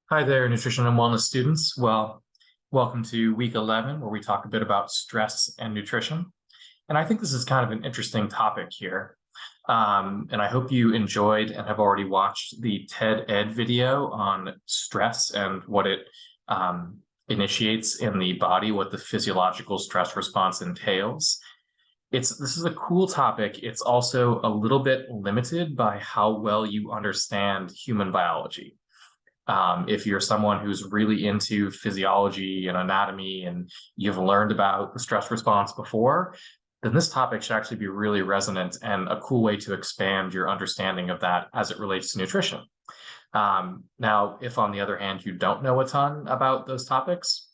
Hi there, nutrition and wellness students. Welcome to week 11, where we talk a bit about stress and nutrition. And I think this is kind of an interesting topic here. And I hope you enjoyed and have already watched the TED Ed video on stress and what it initiates in the body, what the physiological stress response entails. This is a cool topic. It's also a little bit limited by how well you understand human biology. If you're someone who's really into physiology and anatomy and you've learned about the stress response before, then this topic should actually be really resonant and a cool way to expand your understanding of that as it relates to nutrition. Now, if on the other hand, you don't know a ton about those topics,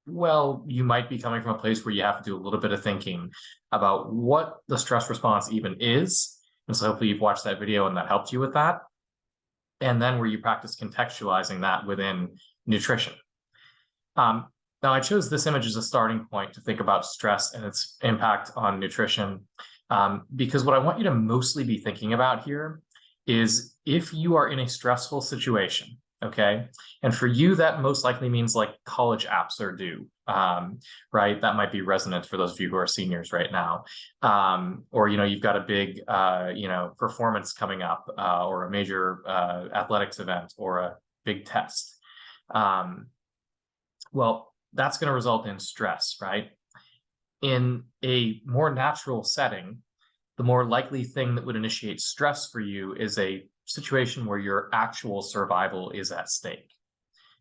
well, you might be coming from a place where you have to do a little bit of thinking about what the stress response even is. And so hopefully you've watched that video and that helped you with that, and then where you practice contextualizing that within nutrition. Now, I chose this image as a starting point to think about stress and its impact on nutrition, because what I want you to mostly be thinking about here is if you are in a stressful situation, okay? And for you, that most likely means like college apps are due, right? That might be resonant for those of you who are seniors right now. Or, you've got a big, performance coming up, or a major athletics event or a big test. Well, that's going to result in stress, right? In a more natural setting, the more likely thing that would initiate stress for you is a situation where your actual survival is at stake.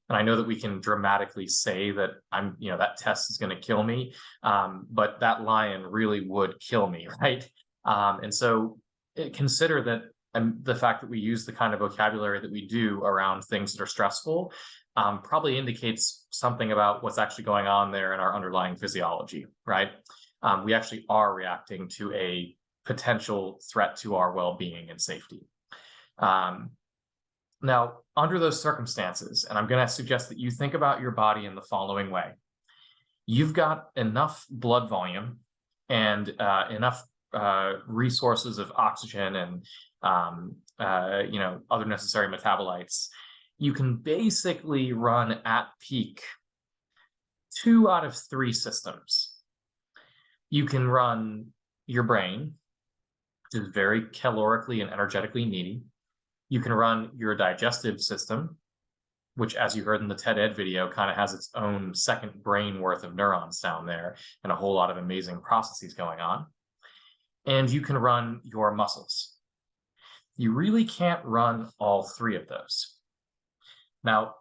And I know that we can dramatically say that that test is going to kill me, but that lion really would kill me, right? And so consider that the fact that we use the kind of vocabulary that we do around things that are stressful probably indicates something about what's actually going on there in our underlying physiology, right? We actually are reacting to a potential threat to our well-being and safety. Now, under those circumstances, and I'm going to suggest that you think about your body in the following way. You've got enough blood volume and enough resources of oxygen and other necessary metabolites. You can basically run at peak 2 out of 3 systems. You can run your brain, which is very calorically and energetically needy. You can run your digestive system, which, as you heard in the TED Ed video, kind of has its own second brain worth of neurons down there and a whole lot of amazing processes going on. And you can run your muscles. You really can't run all 3 of those. Now,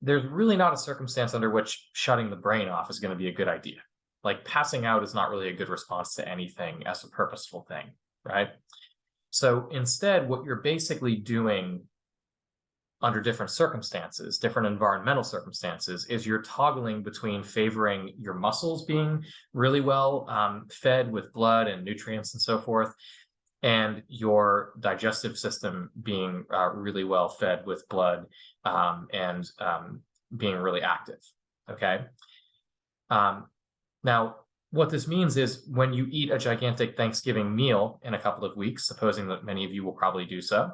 there's really not a circumstance under which shutting the brain off is going to be a good idea. Like passing out is not really a good response to anything as a purposeful thing, right? So instead, what you're basically doing under different circumstances, different environmental circumstances, is you're toggling between favoring your muscles being really well fed with blood and nutrients and so forth, and your digestive system being really well fed with blood and being really active, okay? Now, what this means is when you eat a gigantic Thanksgiving meal in a couple of weeks, supposing that many of you will probably do so,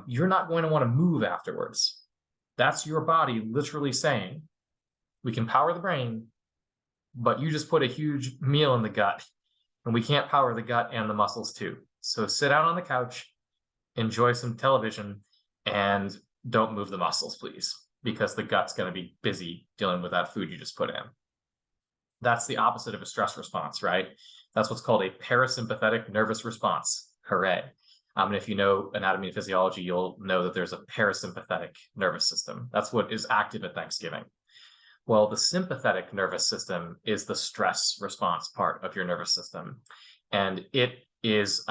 you're not going to want to move afterwards. That's your body literally saying, we can power the brain, but you just put a huge meal in the gut, and we can't power the gut and the muscles too. So sit down on the couch, enjoy some television, and don't move the muscles, please, because the gut's going to be busy dealing with that food you just put in. That's the opposite of a stress response, right? That's what's called a parasympathetic nervous response. Hooray. And if you know anatomy and physiology, you'll know that there's a parasympathetic nervous system. That's what is active at Thanksgiving. Well, the sympathetic nervous system is the stress response part of your nervous system. And it is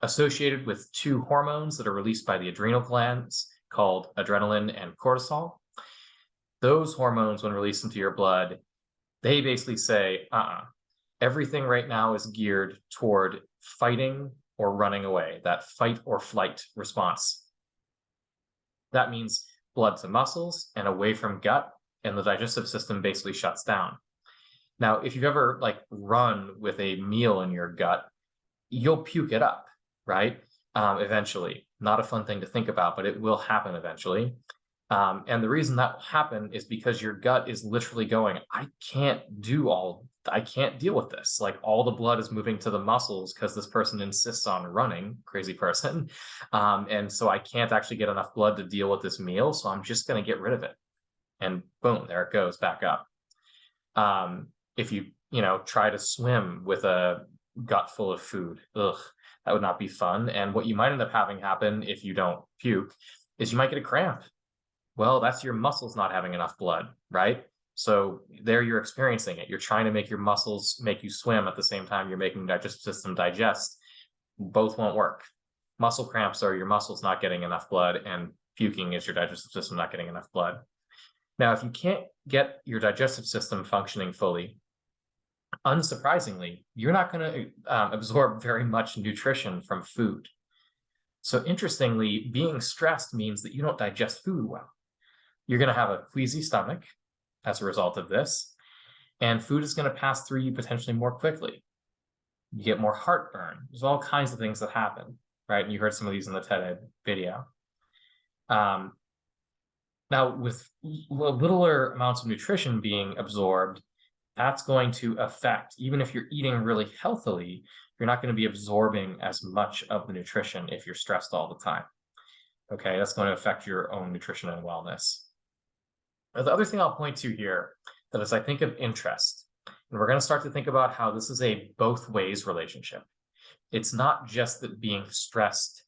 associated with 2 hormones that are released by the adrenal glands called adrenaline and cortisol. Those hormones, when released into your blood, they basically say, everything right now is geared toward fighting or running away, that fight or flight response. That means blood to muscles and away from gut, and the digestive system basically shuts down. Now, if you've ever run with a meal in your gut, you'll puke it up, right? Eventually. Not a fun thing to think about, but it will happen eventually. And the reason that will happen is because your gut is literally going, I can't deal with this. Like all the blood is moving to the muscles because this person insists on running, crazy person. And so I can't actually get enough blood to deal with this meal. So I'm just going to get rid of it. And boom, there it goes back up. If you try to swim with a gut full of food, that would not be fun. And what you might end up having happen if you don't puke is you might get a cramp. Well, that's your muscles not having enough blood, right? So there you're experiencing it. You're trying to make your muscles make you swim at the same time you're making the digestive system digest. Both won't work. Muscle cramps are your muscles not getting enough blood, and puking is your digestive system not getting enough blood. Now, if you can't get your digestive system functioning fully, unsurprisingly, you're not going to absorb very much nutrition from food. So interestingly, being stressed means that you don't digest food well. You're going to have a queasy stomach as a result of this, and food is going to pass through you potentially more quickly. You get more heartburn. There's all kinds of things that happen, right? And you heard some of these in the TED Ed video. Now, with littler amounts of nutrition being absorbed, that's going to affect, even if you're eating really healthily, you're not going to be absorbing as much of the nutrition if you're stressed all the time. Okay, that's going to affect your own nutrition and wellness. Now, the other thing I'll point to here that is, I think, of interest, and we're going to start to think about how this is a both ways relationship. It's not just that being stressed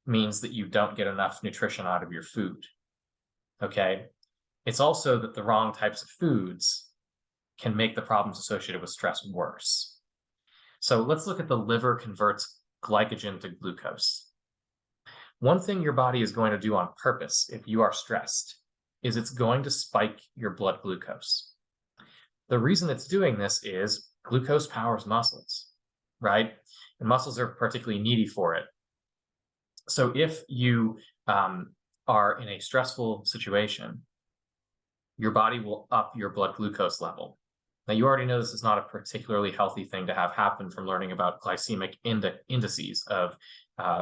means that you don't get enough nutrition out of your food. Okay, it's also that the wrong types of foods can make the problems associated with stress worse. So let's look at the liver converts glycogen to glucose. One thing your body is going to do on purpose if you are stressed is it's going to spike your blood glucose. The reason it's doing this is glucose powers muscles, right? And muscles are particularly needy for it. So if you are in a stressful situation, your body will up your blood glucose level. Now, you already know this is not a particularly healthy thing to have happen from learning about glycemic indices of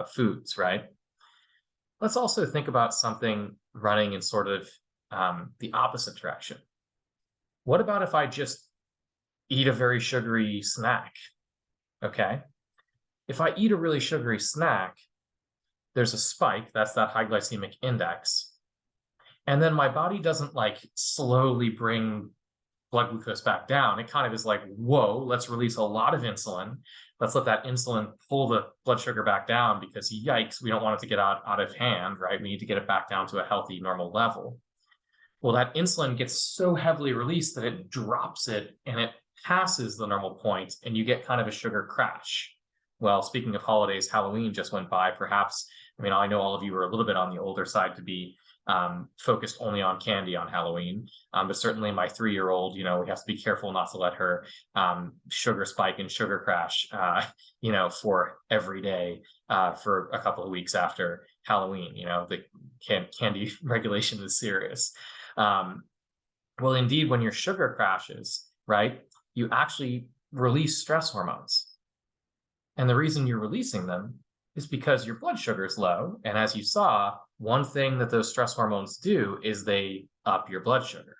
foods, right? Let's also think about something running in sort of the opposite direction. What about if I just eat a very sugary snack? Okay. If I eat a really sugary snack, there's a spike, that's that high glycemic index. And then my body doesn't like slowly bring blood glucose back down. It kind of is like, whoa, let's release a lot of insulin. Let's let that insulin pull the blood sugar back down because yikes, we don't want it to get out of hand, right? We need to get it back down to a healthy, normal level. Well, that insulin gets so heavily released that it drops it and it passes the normal point and you get kind of a sugar crash. Well, speaking of holidays, Halloween just went by. Perhaps, I know all of you are a little bit on the older side to be focused only on candy on Halloween. But certainly my 3-year-old, we have to be careful not to let her sugar spike and sugar crash, for every day for a couple of weeks after Halloween. The candy regulation is serious. Well, indeed, when your sugar crashes, right, you actually release stress hormones. And the reason you're releasing them is because your blood sugar is low. And as you saw, one thing that those stress hormones do is they up your blood sugar.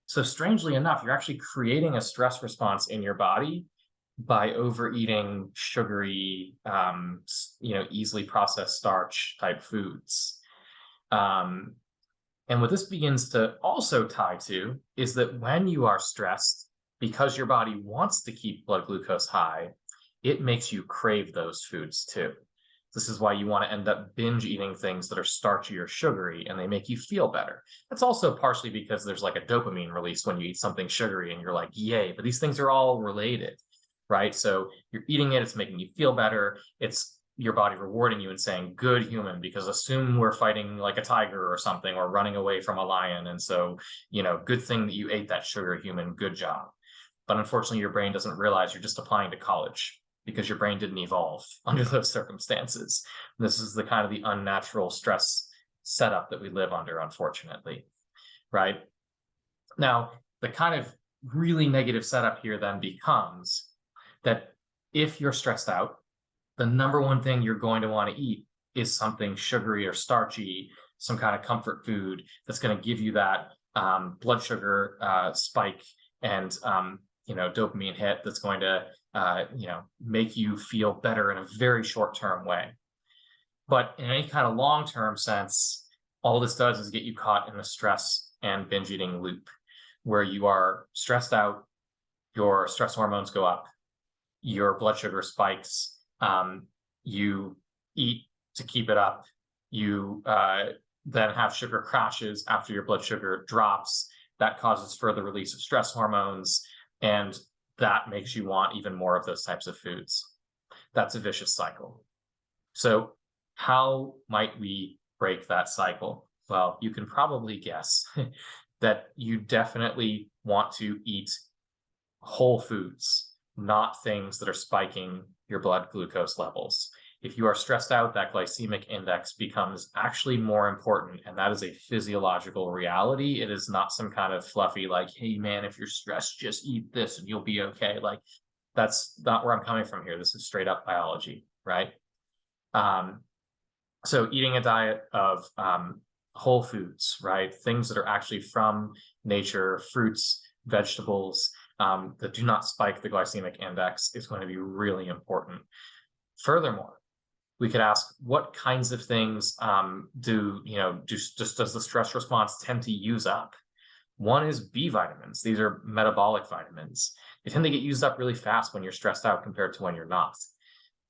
So strangely enough, you're actually creating a stress response in your body by overeating sugary, easily processed starch type foods. And what this begins to also tie to is that when you are stressed, because your body wants to keep blood glucose high, it makes you crave those foods too. This is why you want to end up binge eating things that are starchy or sugary and they make you feel better. That's also partially because there's like a dopamine release when you eat something sugary and you're like, yay, but these things are all related, right? So you're eating it, it's making you feel better. It's your body rewarding you and saying, good human, because assume we're fighting like a tiger or something or running away from a lion. And so, good thing that you ate that sugar, human, good job. But unfortunately, your brain doesn't realize you're just applying to college, because your brain didn't evolve under those circumstances. This is the kind of the unnatural stress setup that we live under, unfortunately, right? Now, the kind of really negative setup here then becomes that if you're stressed out, the number one thing you're going to want to eat is something sugary or starchy some kind of comfort food that's going to give you that blood sugar spike and dopamine hit that's going to make you feel better in a very short-term way. But in any kind of long-term sense, all this does is get you caught in the stress and binge eating loop, where you are stressed out, your stress hormones go up, your blood sugar spikes, you eat to keep it up, you then have sugar crashes after your blood sugar drops. That causes further release of stress hormones, and that makes you want even more of those types of foods. That's a vicious cycle. So how might we break that cycle? Well, you can probably guess that you definitely want to eat whole foods, not things that are spiking your blood glucose levels. If you are stressed out, that glycemic index becomes actually more important, and that is a physiological reality. It is not some kind of fluffy, like, hey man, if you're stressed, just eat this and you'll be okay. Like, that's not where I'm coming from here. This is straight up biology, right? So eating a diet of whole foods, right? Things that are actually from nature, fruits, vegetables, that do not spike the glycemic index is going to be really important. Furthermore, we could ask, what kinds of things does the stress response tend to use up? One is B vitamins. These are metabolic vitamins. They tend to get used up really fast when you're stressed out compared to when you're not.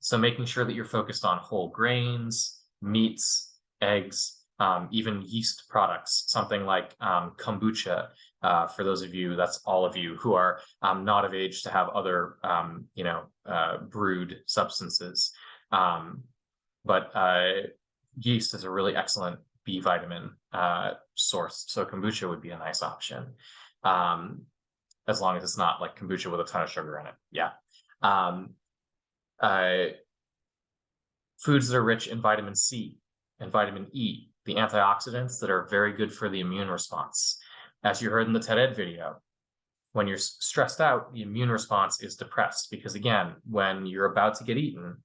So making sure that you're focused on whole grains, meats, eggs, even yeast products, something like kombucha. For those of you, that's all of you who are not of age to have other, brewed substances. But yeast is a really excellent B vitamin source. So kombucha would be a nice option, as long as it's not like kombucha with a ton of sugar in it. Yeah. Foods that are rich in vitamin C and vitamin E, the antioxidants that are very good for the immune response. As you heard in the TED Ed video, when you're stressed out, the immune response is depressed because, again, when you're about to get eaten,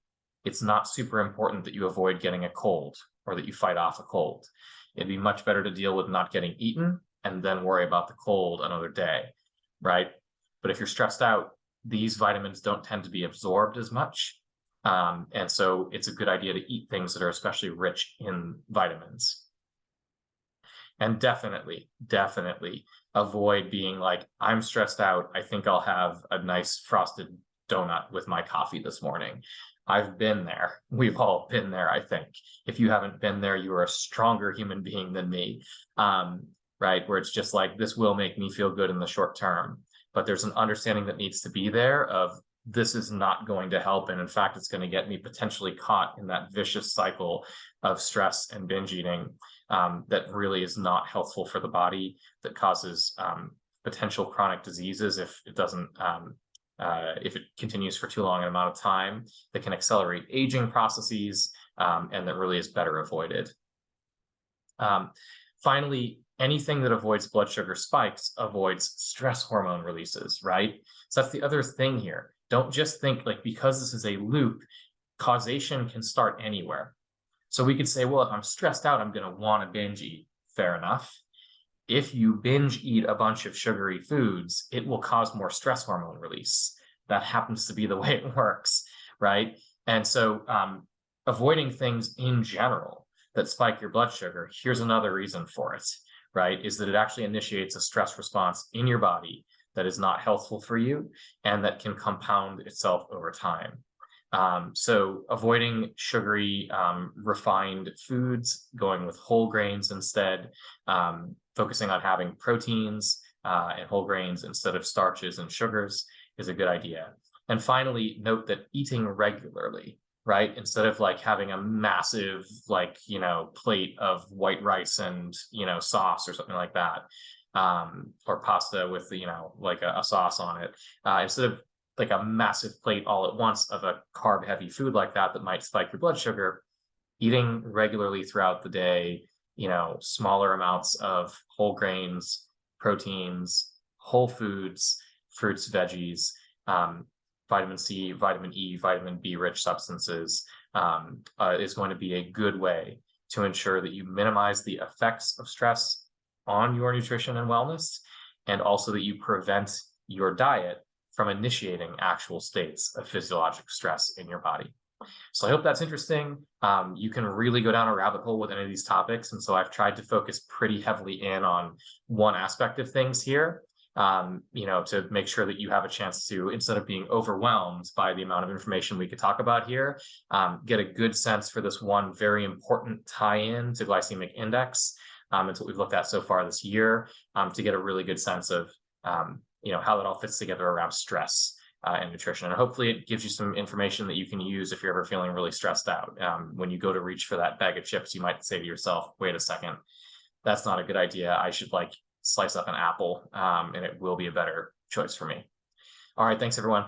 it's not super important that you avoid getting a cold or that you fight off a cold. It'd be much better to deal with not getting eaten and then worry about the cold another day, right? But if you're stressed out, these vitamins don't tend to be absorbed as much. And so it's a good idea to eat things that are especially rich in vitamins. And definitely avoid being like, I'm stressed out, I think I'll have a nice frosted donut with my coffee this morning. I've been there. We've all been there, I think. If you haven't been there, you are a stronger human being than me, right? Where it's just like, this will make me feel good in the short term. But there's an understanding that needs to be there of, this is not going to help. And in fact, it's going to get me potentially caught in that vicious cycle of stress and binge eating that really is not healthful for the body, that causes potential chronic diseases if it doesn't, if it continues for too long an amount of time, that can accelerate aging processes, and that really is better avoided. Finally, anything that avoids blood sugar spikes avoids stress hormone releases, right? So that's the other thing here. Don't just think like, because this is a loop, causation can start anywhere. So we could say, well, if I'm stressed out, I'm going to want to binge eat. Fair enough. If you binge eat a bunch of sugary foods, it will cause more stress hormone release. That happens to be the way it works, right? And so avoiding things in general that spike your blood sugar, here's another reason for it, right? Is that it actually initiates a stress response in your body that is not healthful for you and that can compound itself over time. So avoiding sugary, refined foods, going with whole grains instead, focusing on having proteins and whole grains instead of starches and sugars is a good idea. And finally, note that eating regularly, right? Instead of like having a massive, plate of white rice and, sauce or something like that, or pasta with, a sauce on it, instead of like a massive plate all at once of a carb heavy food like that might spike your blood sugar, eating regularly throughout the day, smaller amounts of whole grains, proteins, whole foods, fruits, veggies, vitamin C, vitamin E, vitamin B rich substances, is going to be a good way to ensure that you minimize the effects of stress on your nutrition and wellness, and also that you prevent your diet from initiating actual states of physiologic stress in your body. So I hope that's interesting. You can really go down a rabbit hole with any of these topics. And so I've tried to focus pretty heavily in on one aspect of things here, to make sure that you have a chance to, instead of being overwhelmed by the amount of information we could talk about here, get a good sense for this one very important tie-in to glycemic index. It's what we've looked at so far this year, to get a really good sense of, how that all fits together around stress and nutrition. And hopefully it gives you some information that you can use if you're ever feeling really stressed out. When you go to reach for that bag of chips, you might say to yourself, wait a second, that's not a good idea. I should slice up an apple, and it will be a better choice for me. All right, thanks everyone.